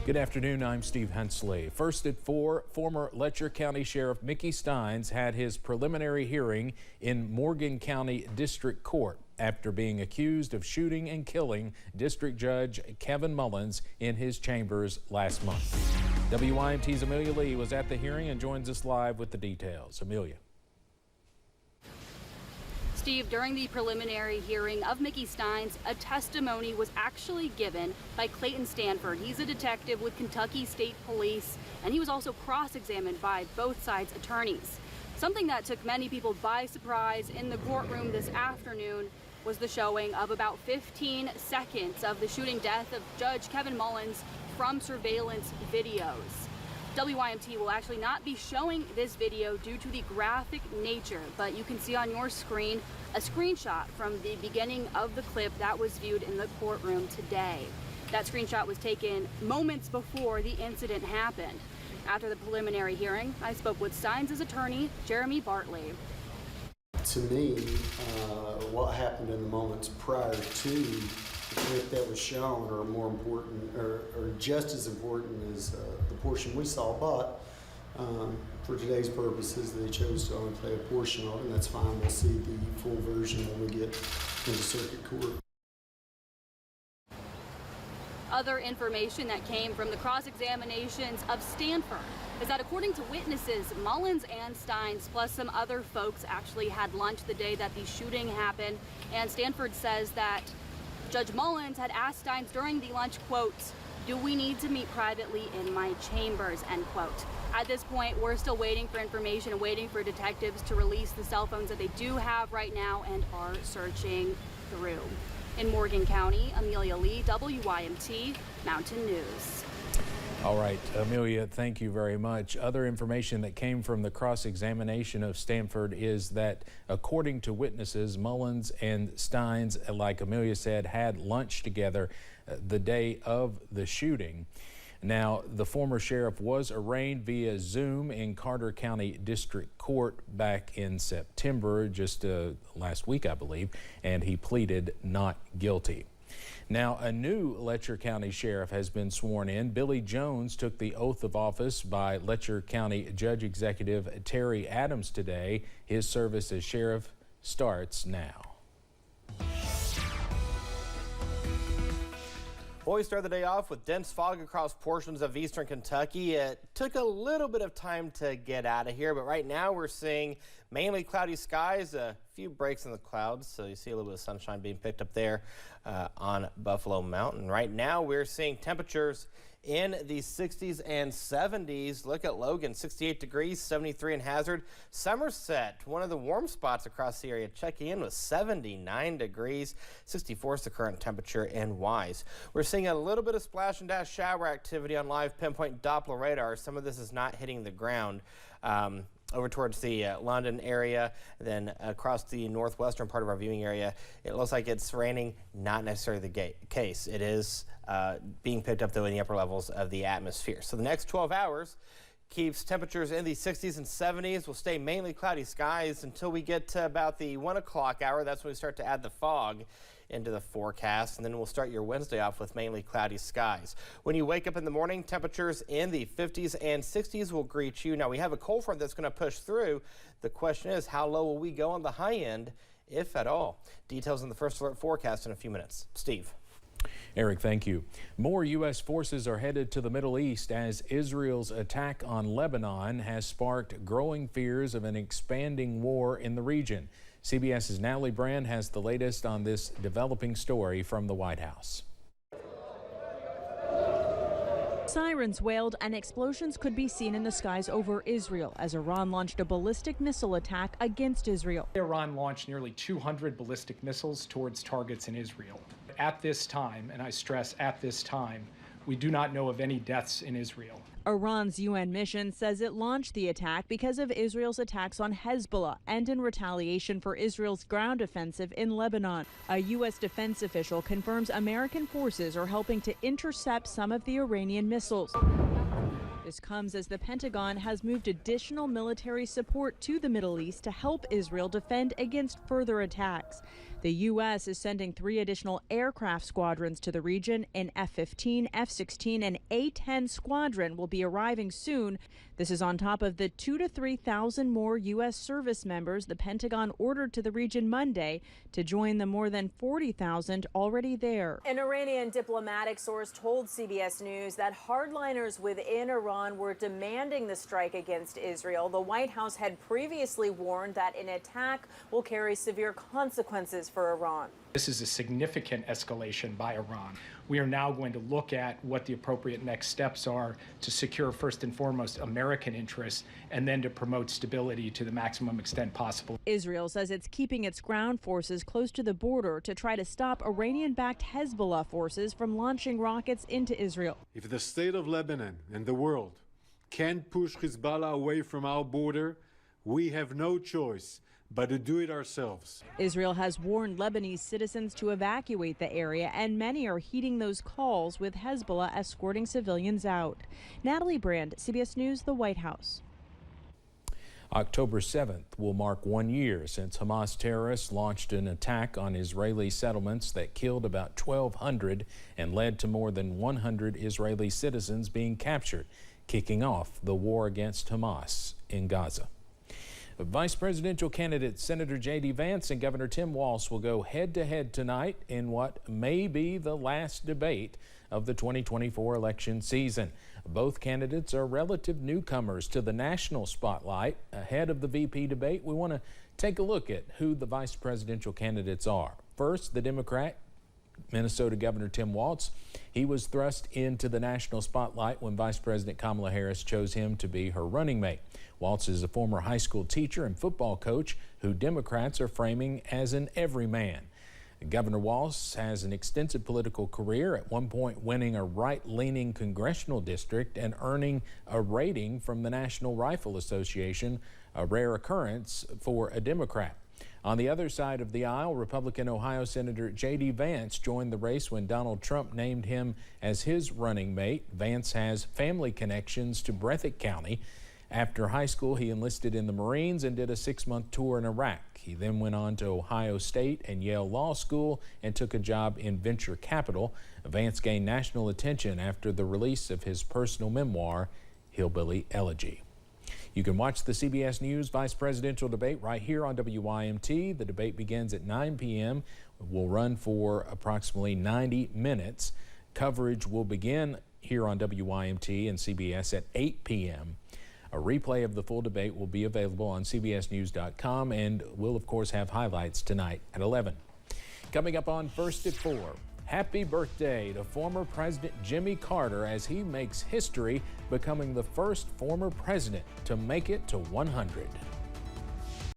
Good afternoon, I'm Steve Hensley. First at 4, former Letcher County Sheriff Mickey Steins had his preliminary hearing in Morgan County District Court after being accused of shooting and killing District Judge Kevin Mullins in his chambers last month. WYMT's Amelia Lee was at the hearing and joins us live with the details. Amelia. Steve, during the preliminary hearing of Mickey Steins, a testimony was actually given by Clayton Stanford. He's a detective with Kentucky State Police, and he was also cross-examined by both sides' attorneys. Something that took many people by surprise in the courtroom this afternoon was the showing of about 15 seconds of the shooting death of Judge Kevin Mullins from surveillance videos. WYMT will actually not be showing this video due to the graphic nature, but you can see on your screen a screenshot from the beginning of the clip that was viewed in the courtroom today. That screenshot was taken moments before the incident happened. After the preliminary hearing, I spoke with Steins' attorney, Jeremy Bartley. To me, what happened in the moments prior to the clip that was shown are more important, or just as important as the portion we saw, but for today's purposes, they chose to only play a portion of it, and that's fine. We'll see the full version when we get into circuit court. Other information that came from the cross-examinations of Stanford is that according to witnesses, Mullins and Steins plus some other folks actually had lunch the day that the shooting happened, and Stanford says that Judge Mullins had asked Steins during the lunch, quote, "Do we need to meet privately in my chambers," end quote. At this point, we're still waiting for information and waiting for detectives to release the cell phones that they do have right now and are searching through. In Morgan County, Amelia Lee, WYMT Mountain News. All right, Amelia, thank you very much. Other information that came from the cross-examination of Stanford is that, according to witnesses, Mullins and Steins, like Amelia said, had lunch together the day of the shooting. Now, the former sheriff was arraigned via Zoom in Carter County District Court back in September, just last week, I believe, and he pleaded not guilty. Now, a new Letcher County sheriff has been sworn in. Billy Jones took the oath of office by Letcher County Judge Executive Terry Adams today. His service as sheriff starts now. Well, we start the day off with dense fog across portions of eastern Kentucky. It took a little bit of time to get out of here, but right now we're seeing mainly cloudy skies, a few breaks in the clouds, so you see a little bit of sunshine being picked up there on Buffalo Mountain. Right now we're seeing temperatures in the 60s and 70s. Look at Logan, 68 degrees, 73 in Hazard. Somerset, one of the warm spots across the area, checking in with 79 degrees. 64 is the current temperature in Wise. We're seeing a little bit of splash and dash shower activity on live pinpoint Doppler radar. Some of this is not hitting the ground. Over towards the London area, then across the northwestern part of our viewing area, it looks like it's raining. Not necessarily the case. It is being picked up, though, in the upper levels of the atmosphere. So the next 12 hours keeps temperatures in the 60s and 70s. We'll stay mainly cloudy skies until we get to about the 1 o'clock hour. That's when we start to add the fog into the forecast, and then we'll start your Wednesday off with mainly cloudy skies. When you wake up in the morning, temperatures in the 50s and 60s will greet you. Now, we have a cold front that's going to push through. The question is, how low will we go on the high end, if at all? Details in the first alert forecast in a few minutes. Steve. Eric, thank you. More U.S. forces are headed to the Middle East as Israel's attack on Lebanon has sparked growing fears of an expanding war in the region. CBS's Natalie Brand has the latest on this developing story from the White House. Sirens wailed and explosions could be seen in the skies over Israel as Iran launched a ballistic missile attack against Israel. Iran launched nearly 200 ballistic missiles towards targets in Israel. At this time, and I stress at this time, we do not know of any deaths in Israel. Iran's UN mission says it launched the attack because of Israel's attacks on Hezbollah and in retaliation for Israel's ground offensive in Lebanon. A U.S. defense official confirms American forces are helping to intercept some of the Iranian missiles. This comes as the Pentagon has moved additional military support to the Middle East to help Israel defend against further attacks. The U.S. is sending 3 additional aircraft squadrons to the region. An F-15, F-16, and A-10 squadron will be arriving soon. This is on top of the 2,000 to 3,000 more U.S. service members the Pentagon ordered to the region Monday to join the more than 40,000 already there. An Iranian diplomatic source told CBS News that hardliners within Iran were demanding the strike against Israel. The White House had previously warned that an attack will carry severe consequences for Iran. This is a significant escalation by Iran. We are now going to look at what the appropriate next steps are to secure, first and foremost, American interests, and then to promote stability to the maximum extent possible. Israel says it's keeping its ground forces close to the border to try to stop Iranian-backed Hezbollah forces from launching rockets into Israel. If the state of Lebanon and the world can't push Hezbollah away from our border, we have no choice but to do it ourselves. Israel has warned Lebanese citizens to evacuate the area, and many are heeding those calls, with Hezbollah escorting civilians out. Natalie Brand, CBS News, the White House. October 7th will mark 1 year since Hamas terrorists launched an attack on Israeli settlements that killed about 1,200 and led to more than 100 Israeli citizens being captured, kicking off the war against Hamas in Gaza. Vice presidential candidate Senator J.D. Vance and Governor Tim Walz will go head-to-head tonight in what may be the last debate of the 2024 election season. Both candidates are relative newcomers to the national spotlight. Ahead of the VP debate, we want to take a look at who the vice presidential candidates are. First, the Democrat, Minnesota Governor Tim Walz. He was thrust into the national spotlight when Vice President Kamala Harris chose him to be her running mate. Walz is a former high school teacher and football coach who Democrats are framing as an everyman. Governor Walz has an extensive political career, at one point winning a right-leaning congressional district and earning a rating from the National Rifle Association, a rare occurrence for a Democrat. On the other side of the aisle, Republican Ohio Senator J.D. Vance joined the race when Donald Trump named him as his running mate. Vance has family connections to Breathitt County. After high school, he enlisted in the Marines and did a 6-month tour in Iraq. He then went on to Ohio State and Yale Law School and took a job in venture capital. Vance gained national attention after the release of his personal memoir, Hillbilly Elegy. You can watch the CBS News vice presidential debate right here on WYMT. The debate begins at 9 p.m. It will run for approximately 90 minutes. Coverage will begin here on WYMT and CBS at 8 p.m. A replay of the full debate will be available on CBSNews.com, and we'll, of course, have highlights tonight at 11. Coming up on First at 4, happy birthday to former President Jimmy Carter as he makes history, becoming the first former president to make it to 100.